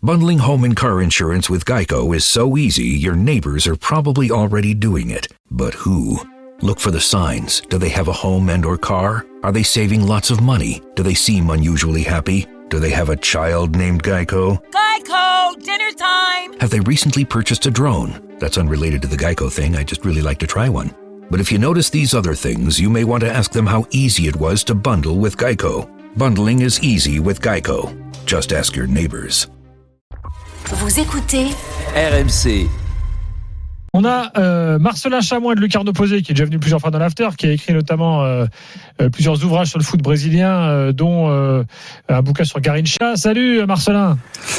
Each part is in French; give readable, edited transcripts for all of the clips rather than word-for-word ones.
Bundling home and car insurance with Geico is so easy, your neighbors are probably already doing it. But who? Look for the signs. Do they have a home and or car? Are they saving lots of money? Do they seem unusually happy? Do they have a child named Geico? Geico! Dinner time! Have they recently purchased a drone? That's unrelated to the Geico thing, I just really like to try one. But if you notice these other things, you may want to ask them how easy it was to bundle with Geico. Bundling is easy with Geico. Just ask your neighbors. Vous écoutez RMC. On a Marcelin Chamois de Lucarno Posé qui est déjà venu plusieurs fois dans l'after, qui a écrit notamment plusieurs ouvrages sur le foot brésilien, dont un bouquin sur Garrincha. Salut Marcelin.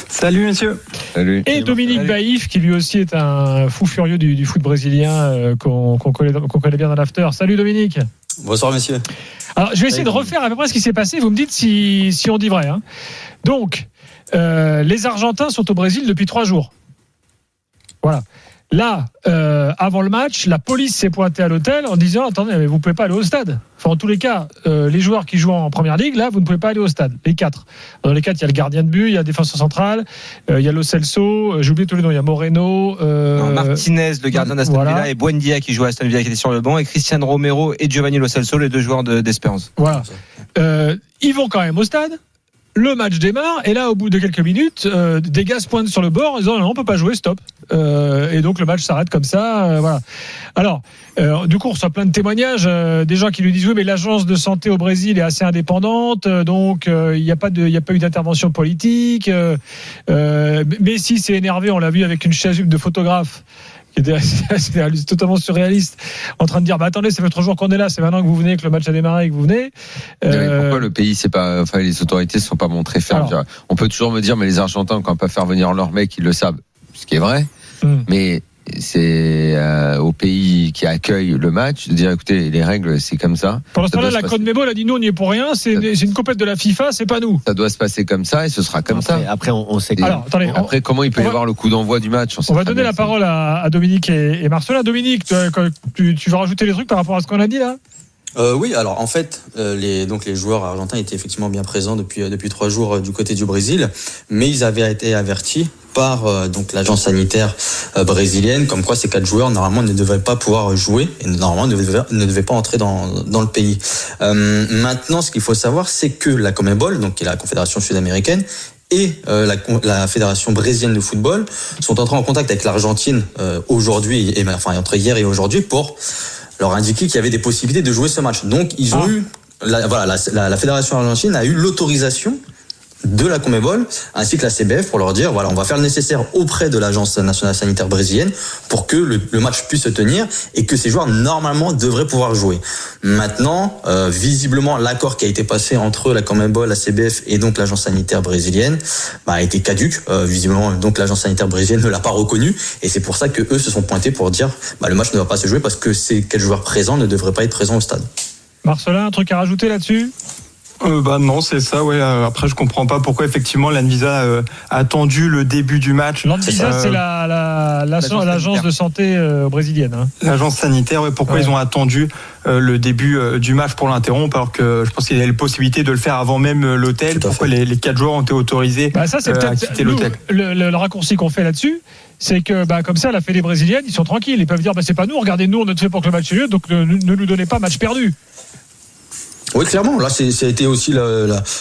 Salut monsieur. Salut. Et Dominique Baïf qui lui aussi est un fou furieux du foot brésilien qu'on connaît bien dans l'after. Salut Dominique. Bonsoir monsieur. Alors je vais essayer de refaire à peu près ce qui s'est passé. Vous me dites si on dit vrai. Donc les Argentins sont au Brésil depuis 3 jours. Voilà. Là, avant le match, la police s'est pointée à l'hôtel en disant « Attendez, mais vous ne pouvez pas aller au stade. » Enfin, en tous les cas, les joueurs qui jouent en première ligue, là, vous ne pouvez pas aller au stade. Les 4. Dans les 4, il y a le gardien de but, il y a le défenseur central, il y a Lo Celso, j'ai oublié tous les noms, il y a Moreno. Martinez, le gardien d'Aston Villa, voilà. Et Buendia qui joue à Aston Villa qui était sur le banc, et Cristiano Romero et Giovanni Lo Celso, les 2 joueurs d'Espérance. Voilà. Ils vont quand même au stade. Le match démarre et là au bout de quelques minutes des gars se pointent sur le bord en disant non, on peut pas jouer, stop, et donc le match s'arrête comme ça, voilà. Alors du coup on reçoit plein de témoignages des gens qui lui disent oui mais l'agence de santé au Brésil est assez indépendante, donc il n'y a pas eu d'intervention politique. Messi s'est énervé, on l'a vu avec une chasuble de photographe qui était totalement surréaliste, en train de dire attendez, ça fait 3 jours qu'on est là, c'est maintenant que vous venez, que le match a démarré et que vous venez. Pourquoi le pays les autorités ne sont pas montrées fermes? On peut toujours me dire mais les Argentins quand on peut faire venir leurs mecs, ils le savent, ce qui est vrai, mais c'est au pays qui accueille le match de dire écoutez, les règles c'est comme ça. Pendant ce temps-là, la CONMEBOL a dit nous on n'y est pour rien, c'est une compète de la FIFA, c'est pas nous. Ça doit se passer comme ça et ce sera comme ça. Après on sait. Après comment il peut y avoir le coup d'envoi du match? On va donner la parole à Dominique et Marcelin. Dominique, tu vas rajouter des trucs par rapport à ce qu'on a dit là? Oui, alors en fait, les joueurs argentins étaient effectivement bien présents depuis 3 jours du côté du Brésil, mais ils avaient été avertis par l'agence sanitaire brésilienne, comme quoi ces 4 joueurs normalement ne devaient pas pouvoir jouer et normalement ne devaient pas entrer dans le pays. Maintenant, ce qu'il faut savoir, c'est que la CONMEBOL, donc qui est la Confédération sud-américaine, et la Fédération brésilienne de football sont entrés en contact avec l'Argentine aujourd'hui, entre hier et aujourd'hui, pour leur indiquer qu'il y avait des possibilités de jouer ce match. Donc ils ont eu la Fédération argentine a eu l'autorisation de la CONMEBOL ainsi que la CBF pour leur dire voilà, on va faire le nécessaire auprès de l'agence nationale sanitaire brésilienne pour que le match puisse se tenir et que ces joueurs normalement devraient pouvoir jouer. Maintenant, visiblement l'accord qui a été passé entre la CONMEBOL, la CBF et donc l'agence sanitaire brésilienne a été caduque. Visiblement donc l'agence sanitaire brésilienne ne l'a pas reconnu et c'est pour ça que eux se sont pointés pour dire le match ne va pas se jouer parce que ces 4 joueurs présents ne devraient pas être présents au stade. Marcelin, un truc à rajouter là-dessus? Non, c'est ça, ouais. Après, je comprends pas pourquoi effectivement l'Anvisa a attendu le début du match. L'Anvisa, c'est l'agence de santé brésilienne. L'agence sanitaire, ouais. Pourquoi ils ont attendu le début du match pour l'interrompre, alors que je pense qu'il y avait la possibilité de le faire avant même l'hôtel. Pourquoi les 4 joueurs ont été autorisés ça, c'est à quitter l'hôtel. Le raccourci qu'on fait là-dessus, c'est que comme ça, la fédé brésilienne, ils sont tranquilles. Ils peuvent dire c'est pas nous, regardez, nous on a fait pour que le match ait lieu, donc ne nous donnez pas match perdu. Oui, clairement. Là, ça a été aussi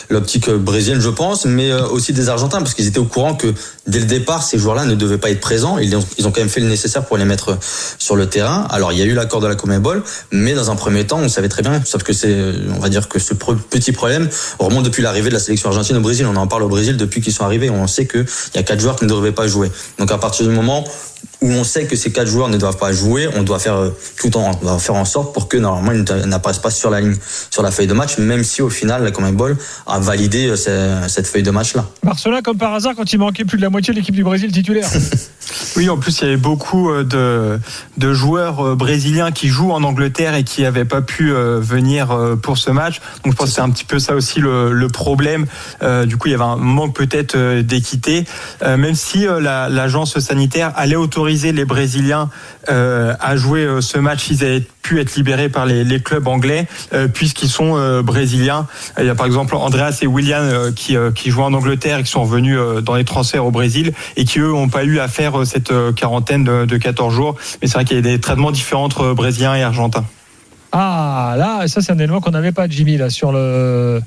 l'optique brésilienne, je pense, mais aussi des Argentins, parce qu'ils étaient au courant que dès le départ, ces joueurs-là ne devaient pas être présents. Ils ont quand même fait le nécessaire pour les mettre sur le terrain. Alors, il y a eu l'accord de la CONMEBOL, mais dans un premier temps, on savait très bien, sauf que on va dire que ce petit problème remonte depuis l'arrivée de la sélection argentine au Brésil. On en parle au Brésil depuis qu'ils sont arrivés. On sait qu'il y a 4 joueurs qui ne devaient pas jouer. Donc, à partir du moment où on sait que ces 4 joueurs ne doivent pas jouer, on doit faire en sorte pour que normalement ils n'apparaissent pas sur la ligne, sur la feuille de match, même si au final la CONMEBOL a validé cette feuille de match là. Marcelin, comme par hasard, quand il manquait plus de la moitié de l'équipe du Brésil titulaire. Oui, en plus il y avait beaucoup de joueurs brésiliens qui jouent en Angleterre et qui n'avaient pas pu venir pour ce match. Donc je pense que c'est un petit peu ça aussi le problème. Du coup il y avait un manque peut-être d'équité, même si l'agence sanitaire allait autoriser les Brésiliens à jouer ce match. Ils avaient pu être libérés par les clubs anglais puisqu'ils sont brésiliens. Il y a par exemple Andreas et Willian qui jouent en Angleterre et qui sont revenus dans les transferts au Brésil et qui eux n'ont pas eu à faire cette quarantaine de 14 jours. Mais c'est vrai qu'il y a des traitements différents entre brésiliens et argentins. Ah là, ça c'est un élément qu'on n'avait pas, Jimmy, là sur le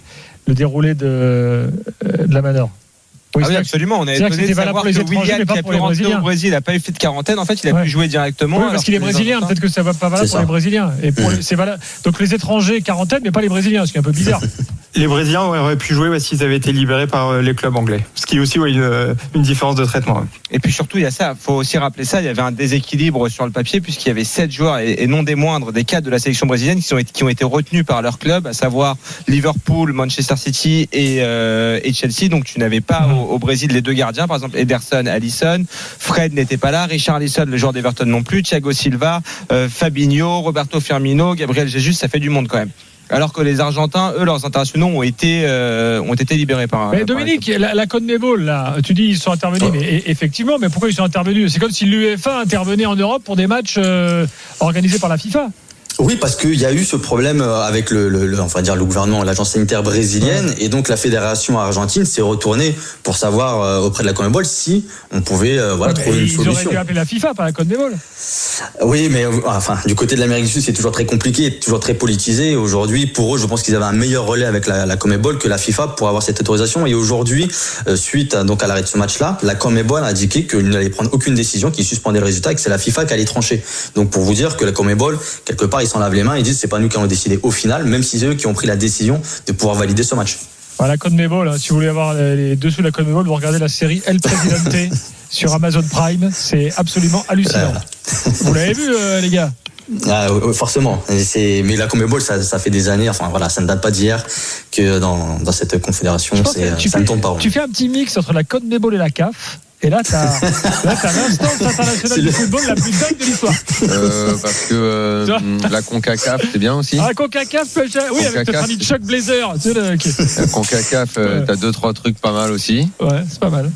déroulé de la manœuvre. Oui, absolument. On a étonné de savoir que Willian, qui a pu rentrer au Brésil, n'a pas eu fait de quarantaine. En fait, il a pu jouer directement. Oui, parce qu'il est brésilien. Peut-être que ça va pas valable pour les Brésiliens. Et c'est valable. Donc les étrangers quarantaine, mais pas les Brésiliens, ce qui est un peu bizarre. Les Brésiliens auraient pu jouer s'ils avaient été libérés par les clubs anglais. Ce qui est aussi une différence de traitement. Et puis surtout, il y a ça. Il faut aussi rappeler ça. Il y avait un déséquilibre sur le papier puisqu'il y avait 7 joueurs et non des moindres des cadres de la sélection brésilienne qui ont été retenus par leur club, à savoir Liverpool, Manchester City et Chelsea. Donc tu n'avais pas au Brésil les deux gardiens, par exemple Ederson, Alisson. Fred n'était pas là. Richarlison, le joueur d'Everton non plus. Thiago Silva, Fabinho, Roberto Firmino, Gabriel Jesus. Ça fait du monde quand même. Alors que les Argentins, eux, leurs internationaux ont été libérés par. Mais Dominique, la CONMEBOL, là, tu dis ils sont intervenus, mais effectivement, mais pourquoi ils sont intervenus ? C'est comme si l'UEFA intervenait en Europe pour des matchs organisés par la FIFA. Oui, parce qu'il y a eu ce problème avec on va dire le gouvernement, l'agence sanitaire brésilienne, et donc la fédération argentine s'est retournée pour savoir auprès de la CONMEBOL si on pouvait trouver une solution. Ils auraient dû appeler la FIFA, pas la CONMEBOL. Oui, mais du côté de l'Amérique du Sud, c'est toujours très compliqué, toujours très politisé. Aujourd'hui, pour eux, je pense qu'ils avaient un meilleur relais avec la CONMEBOL que la FIFA pour avoir cette autorisation. Et aujourd'hui, suite à l'arrêt de ce match-là, la CONMEBOL a indiqué qu'il n'allait prendre aucune décision, qu'il suspendait le résultat et que c'est la FIFA qui allait trancher. Donc pour vous dire que la CONMEBOL, quelque part, ils s'en lavent les mains, ils disent c'est pas nous qui allons décider au final, même si c'est eux qui ont pris la décision de pouvoir valider ce match. La CONMEBOL, si vous voulez avoir les dessous de la CONMEBOL, vous regardez la série El Presidente sur Amazon Prime, c'est absolument hallucinant. Vous l'avez vu, les gars? Forcément, mais la CONMEBOL ça fait des années, ça ne date pas d'hier que dans cette confédération ça ne tombe pas rond. Tu fais un petit mix entre la CONMEBOL et la CAF. Et là, t'as l'instance internationale du football la plus dingue de l'histoire. Parce que la CONCACAF, c'est bien aussi. La CONCACAF, oui, avec notre ami Chuck Blazer. La CONCACAF, t'as 2-3 trucs pas mal aussi. Ouais, c'est pas mal.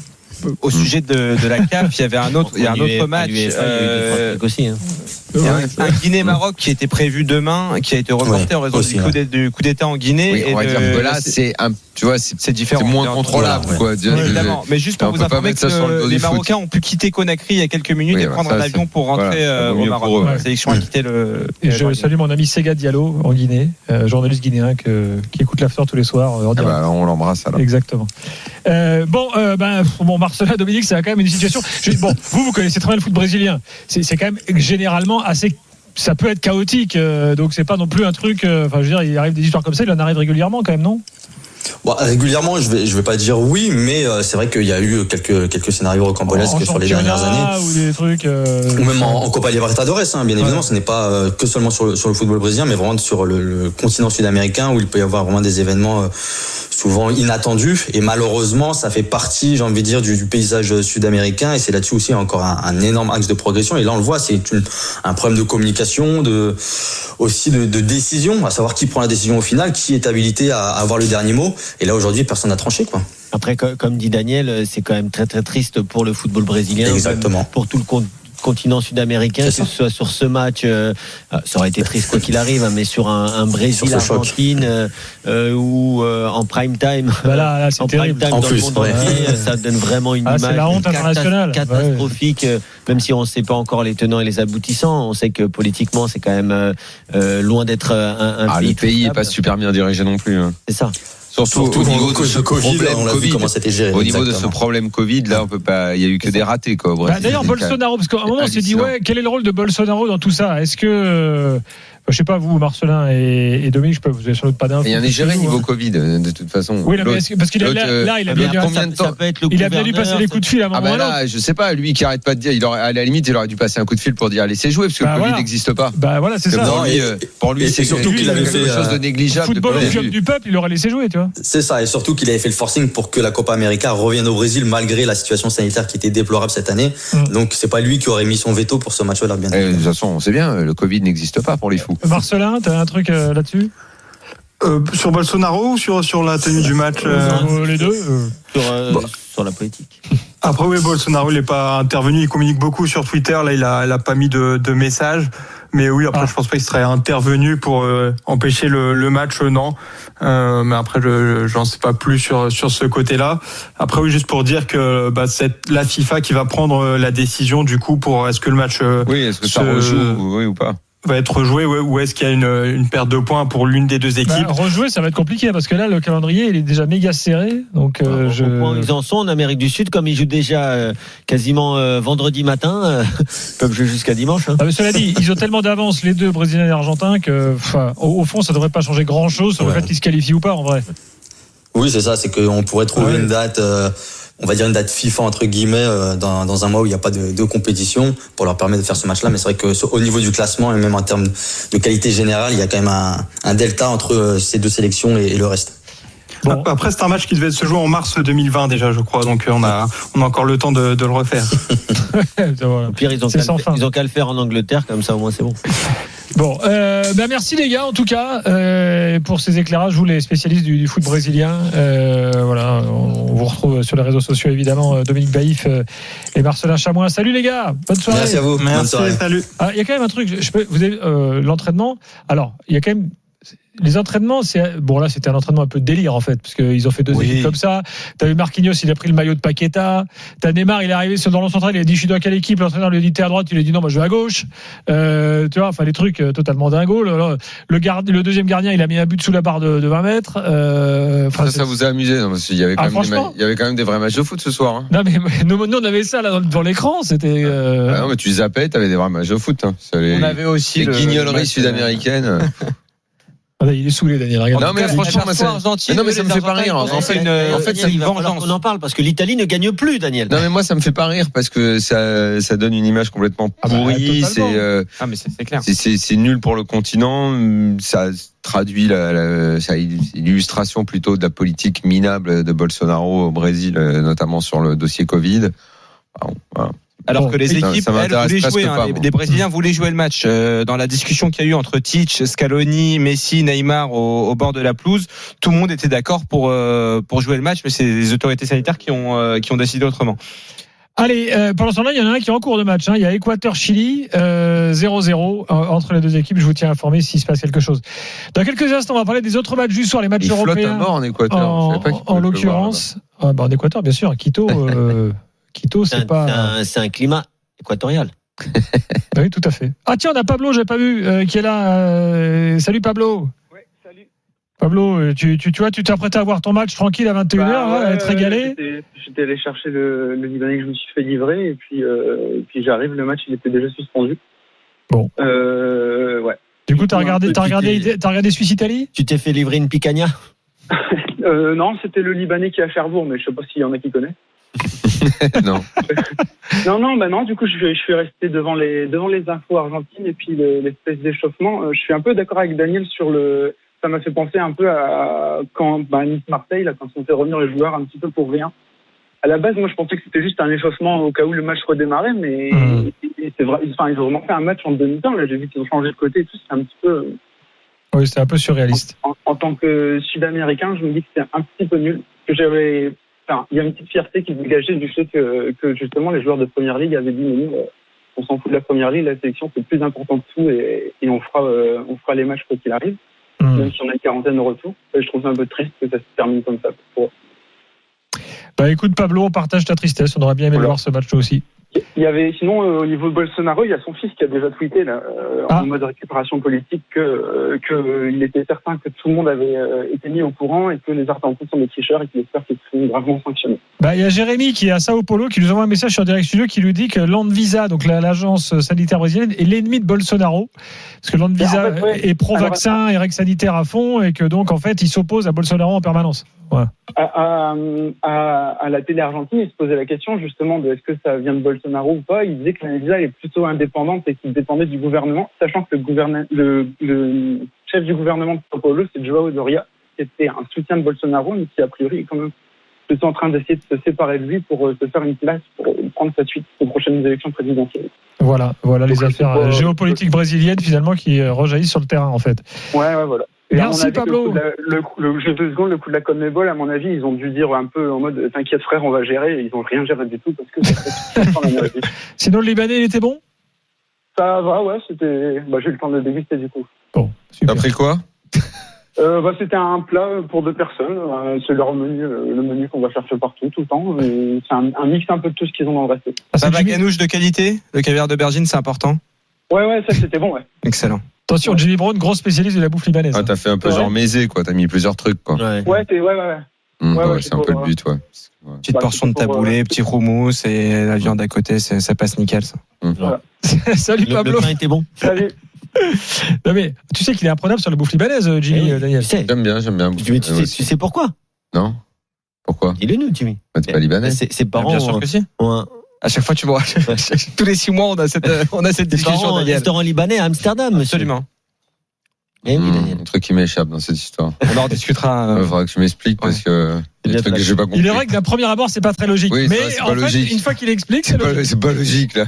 Au sujet de la CAF, il y avait un autre match. Un Guinée-Maroc qui était prévu demain, qui a été reporté en raison du coup d'État en Guinée. Oui, on va dire que là, c'est différent. C'est moins contrôlable. Évidemment. Mais juste pour vous informer que les Marocains ont pu quitter Conakry il y a quelques minutes et prendre un avion pour rentrer au Maroc. La sélection a quitté le. Et je salue mon ami Sega Diallo en Guinée, journaliste guinéen qui écoute l'after tous les soirs. On l'embrasse alors. Exactement. Marcela, Dominique, c'est quand même une situation. Vous connaissez très bien le foot brésilien. C'est quand même généralement assez. Ça peut être chaotique, donc c'est pas non plus un truc. Il arrive des histoires comme ça, il en arrive régulièrement quand même, non? Régulièrement, je vais pas dire oui, mais c'est vrai qu'il y a eu quelques scénarios rocambolesques sur les dernières années. Ou des trucs. Ou même en Copa Libertadores, bien évidemment, ce n'est pas que seulement sur le football brésilien, mais vraiment sur le continent sud-américain où il peut y avoir vraiment des événements souvent inattendus. Et malheureusement, ça fait partie, j'ai envie de dire, du paysage sud-américain. Et c'est là-dessus aussi encore un énorme axe de progression. Et là, on le voit, c'est un problème de communication, aussi de décision, à savoir qui prend la décision au final, qui est habilité à avoir le dernier mot. Et là, aujourd'hui, personne n'a tranché, quoi. Après, comme dit Daniel, c'est quand même très très triste pour le football brésilien. Exactement. Pour tout le continent sud-américain, que ce soit sur ce match, ça aurait été triste quoi qu'il arrive, mais sur un Brésil-Argentine ou en prime time, c'est terrible. Prime time dans le monde entier, ça donne vraiment une image c'est la honte internationale. Catastrophique, même si on ne sait pas encore les tenants et les aboutissants. On sait que politiquement, c'est quand même loin d'être un pays. Le pays n'est pas super bien dirigé non plus. C'est ça. Surtout au niveau de ce problème Covid. Comment c'était géré. Au niveau de ce problème Covid, là, on peut pas. Il y a eu que des ratés, quoi. D'ailleurs, Bolsonaro, parce qu'à un moment, on s'est dit, quel est le rôle de Bolsonaro dans tout ça ? Est-ce que je sais pas, vous, Marcelin et Dominique, vous avez sans doute pas d'infos. Il y en a géré niveau Covid, de toute façon. Oui, parce qu'il là, il a bien dû passer des coups de fil à un moment. Là, je sais pas, lui qui arrête pas de dire, à la limite, il aurait dû passer un coup de fil pour dire laissez jouer, parce que le Covid n'existe pas. C'est ça. Pour lui, c'est surtout qu'il avait fait quelque chose de négligeable. Football au club du peuple, il aurait laissé jouer, tu vois. C'est ça, et surtout qu'il avait fait le forcing pour que la Copa América revienne au Brésil malgré la situation sanitaire qui était déplorable cette année. Donc c'est pas lui qui aurait mis son veto pour ce match-là, bien évidemment. De toute façon, on sait bien, le Covid n'existe pas pour les fous. Marcelin, t'as un truc là-dessus? Sur Bolsonaro ou sur la tenue du match Les deux sur la politique. Après, oui, Bolsonaro, il n'est pas intervenu. Il communique beaucoup sur Twitter. Là, il a pas mis de message. Mais oui, après, je pense pas qu'il serait intervenu pour empêcher le match, non. Mais après, j'en sais pas plus sur ce côté-là. Après, oui, juste pour dire que c'est la FIFA qui va prendre la décision du coup pour est-ce que le match est-ce que ça rejoue ou pas va être rejoué, ou est-ce qu'il y a une perte de points pour l'une des deux équipes? Rejouer, ça va être compliqué parce que là, le calendrier, il est déjà méga serré. Donc, au point où ils en sont en Amérique du Sud, comme ils jouent déjà quasiment vendredi matin, peuvent jouer jusqu'à dimanche. Hein. Mais cela dit, ils ont tellement d'avance, les deux, Brésiliens et Argentins, que au fond, ça devrait pas changer grand-chose sur le fait qu'ils se qualifient ou pas, en vrai. Oui, c'est ça, c'est qu'on pourrait trouver une date... on va dire une date FIFA entre guillemets dans un mois où il n'y a pas de compétition pour leur permettre de faire ce match-là. Mais c'est vrai que au niveau du classement et même en termes de qualité générale, il y a quand même un delta entre ces deux sélections et le reste. Bon. Après, c'est un match qui devait se jouer en mars 2020 déjà, je crois. Donc on a encore le temps de le refaire. Au pire, ils ont qu'à le faire en Angleterre, comme ça au moins c'est bon. Bon, merci les gars en tout cas pour ces éclairages, vous les spécialistes du foot brésilien. Voilà, on vous retrouve sur les réseaux sociaux évidemment, Dominique Baïf et Marcelin Chamois. Salut les gars, bonne soirée. Merci à vous. Merci, bonne soirée. Salut. Il y a quand même un truc, vous avez l'entraînement. Alors, il y a quand même les entraînements, là c'était un entraînement un peu de délire en fait, parce qu'ils ont fait deux équipes comme ça. T'as vu Marquinhos, il a pris le maillot de Paqueta. T'as Neymar, il est arrivé dans le central, il a dit je suis dans quelle équipe, l'entraîneur lui a dit t'es à droite, il lui a dit non moi je vais à gauche. Tu vois, enfin les trucs totalement dingos. Le deuxième gardien, il a mis un but sous la barre de 20 mètres. Ça vous a amusé, non, parce qu'il y avait quand même des vrais matchs de foot ce soir. Hein. Non mais nous on avait ça là devant l'écran, c'était. Non mais tu zappais, t'avais des vrais matchs de foot. Hein. On avait aussi les guignoleries sud-américaines. Il est saoulé, Daniel. Regarde. Non, mais franchement, mais ça me fait pas rire. En fait, c'est une vengeance. On en parle parce que l'Italie ne gagne plus, Daniel. Non, mais moi, ça me fait pas rire parce que ça donne une image complètement pourrie. Mais c'est clair. C'est nul pour le continent. Ça traduit l'illustration plutôt de la politique minable de Bolsonaro au Brésil, notamment sur le dossier Covid. Voilà. Alors que les équipes, elles, voulaient jouer. Les Brésiliens voulaient jouer le match. Dans la discussion qu'il y a eu entre Tite, Scaloni, Messi, Neymar au bord de la pelouse, tout le monde était d'accord pour jouer le match, mais c'est les autorités sanitaires qui ont décidé autrement. Allez, pendant ce temps-là, il y en a un qui est en cours de match. Il y a Équateur-Chili, 0-0 entre les deux équipes. Je vous tiens informé s'il se passe quelque chose. Dans quelques instants, on va parler des autres matchs du soir, les matchs européens. Il flotte à mort en Équateur. En l'occurrence, en Équateur, bien sûr. Quito, c'est un climat équatorial. Oui, tout à fait. Ah tiens, on a Pablo, j'avais pas vu, qui est là. Salut Pablo. Oui, salut. Pablo, tu vois, tu t'es apprêté à voir ton match tranquille à 21h, à être régalé. J'étais allé chercher le Libanais que je me suis fait livrer, et puis j'arrive, le match il était déjà suspendu. Bon. Ouais. Du coup, t'as regardé Suisse-Italie ? Tu t'es fait livrer une picanha ? Non, c'était le Libanais qui est à Cherbourg, mais je sais pas s'il y en a qui connaissent. Non. non, du coup je suis resté devant les infos argentines et puis l'espèce d'échauffement. Je suis un peu d'accord avec Daniel ça m'a fait penser un peu à quand Nice-Marseille, là, quand on fait revenir les joueurs un petit peu pour rien. À la base, moi je pensais que c'était juste un échauffement au cas où le match redémarrait, mais c'est vrai, ils ont vraiment fait un match en demi-temps. Là, j'ai vu qu'ils ont changé de côté et tout, c'est un petit peu. Oui, c'était un peu surréaliste. En tant que Sud-Américain, je me dis que c'était un petit peu nul. Il y a une petite fierté qui dégageait du fait que justement les joueurs de Première Ligue avaient dit mais nous, on s'en fout de la Première Ligue, la sélection c'est plus important que tout et on fera les matchs quoi qu'il arrive, même si on a une quarantaine de retour. Je trouve ça un peu triste que ça se termine comme ça. Écoute Pablo, on partage ta tristesse, on aurait bien aimé voir ce match toi aussi. Il y avait sinon au niveau de Bolsonaro, il y a son fils qui a déjà tweeté là, en mode récupération politique que il était certain que tout le monde avait été mis au courant et que les Argentins sont des tricheurs et qu'il espère qu'ils seront gravement sanctionnés. Il y a Jérémy qui est à Sao Paulo qui nous envoie un message sur Direct Studio qui lui dit que l'Anvisa, donc l'agence sanitaire brésilienne, est l'ennemi de Bolsonaro parce que l'Anvisa est pro-vaccin et règles sanitaires à fond et que donc en fait il s'oppose à Bolsonaro en permanence. Ouais. À la télé argentine, il se posait la question justement de est-ce que ça vient de Bolsonaro ou pas. Il disait que l'Anvisa est plutôt indépendante et qu'il dépendait du gouvernement, sachant que le chef du gouvernement de Sao Paulo, c'est João Doria, qui était un soutien de Bolsonaro, mais qui a priori est quand même plutôt en train d'essayer de se séparer de lui pour se faire une place pour prendre sa suite aux prochaines élections présidentielles. Voilà les affaires géopolitiques brésiliennes finalement qui rejaillissent sur le terrain en fait. Ouais, voilà. Et merci Pablo. Le coup de la CONMEBOL, à mon avis, ils ont dû dire un peu en mode t'inquiète frère, on va gérer. Ils n'ont rien géré du tout parce que. Sinon le Libanais, il était bon. Ça va, ouais, c'était. J'ai eu le temps de déguster du coup. Bon, T'as pris quoi? C'était un plat pour 2 personnes. C'est leur menu, le menu qu'on va chercher partout, tout le temps. Et c'est un mix un peu de tout ce qu'ils ont dans le resto. Ça va, ganouche de qualité. Le caviar d'aubergine, c'est important. Ouais, ça c'était bon, ouais. Excellent. Attention, Jimmy Brown, gros spécialiste de la bouffe libanaise. Ah, t'as fait un peu genre mésé, quoi. T'as mis plusieurs trucs, quoi. Ouais, c'est un peu le but, ouais. Petite portion de taboulé, petit houmous et la viande à côté, ça passe nickel, ça. Voilà. Salut Pablo. Le pain était bon. Salut. Non mais tu sais qu'il est imprenable sur la bouffe libanaise, Jimmy, Daniel. Tu sais. J'aime bien. Tu sais pourquoi? Non? Pourquoi? Dis-le-nous, Jimmy. T'es pas libanais? Ses parents. Bien sûr que si. À chaque fois, tu vois, tous les 6 mois, on a cette discussion, Daniel. Restaurant libanais à Amsterdam, monsieur. Absolument. Eh oui, Daniel. Un truc qui m'échappe dans cette histoire. On en rediscutera. Il faudra que tu m'expliques parce que il y a des trucs que j'ai pas compris. Il est vrai que d'un premier abord, c'est pas très logique. Oui, mais c'est en pas fait, logique. une fois qu'il explique, c'est logique. C'est pas logique, là.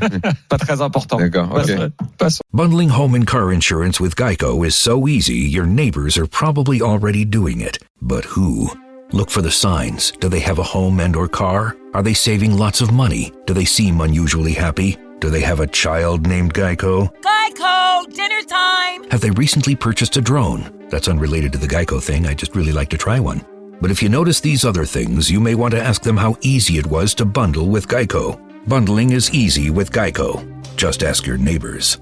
Pas très important. D'accord, ok. Passons. Bundling home and car insurance with Geico is so easy, your neighbors are probably already doing it. But who? Look for the signs. Do they have a home and or car? Are they saving lots of money? Do they seem unusually happy? Do they have a child named Geico? Geico, dinner time. Have they recently purchased a drone? That's unrelated to the Geico thing, I just really like to try one. But if you notice these other things, you may want to ask them how easy it was to bundle with Geico. Bundling is easy with Geico. Just ask your neighbors.